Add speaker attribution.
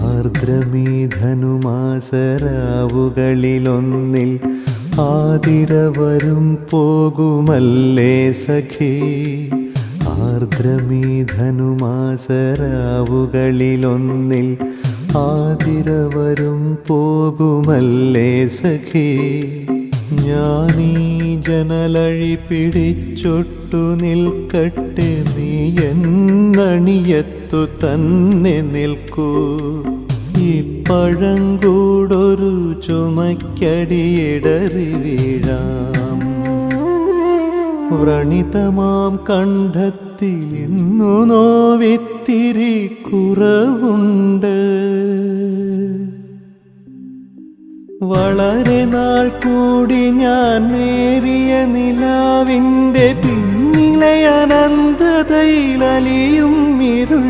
Speaker 1: ആർദ്രമീ ധനുമാസരാവുകളിലൊന്നിൽ ആതിര വരും പോകുമല്ലേ സഖി. ആർദ്രമീ ധനുമാസരാവുകളിലൊന്നിൽ ആതിര വരും പോകുമല്ലേ സഖി. ഞാനീ ജനലഴി പിടിച്ചൊട്ടു നിൽക്കട്ടെ, നീ എന്നണിയത്തു തന്നെ നിൽക്കൂ. ഈ പഴങ്കൂടൊരു ചുമക്കടിയിടറി വീഴാം. വ്രണിതമാം കണ്ഠത്തിൽ ഇന്നു നോവിത്തിരി കുറവുണ്ട്. വളരെ നാൾ കൂടി ഞാൻ നേരിയ നിലാവിൻ്റെ പിന്നിലെ അനന്തതയിൽ അലിയും ഇരുൾ.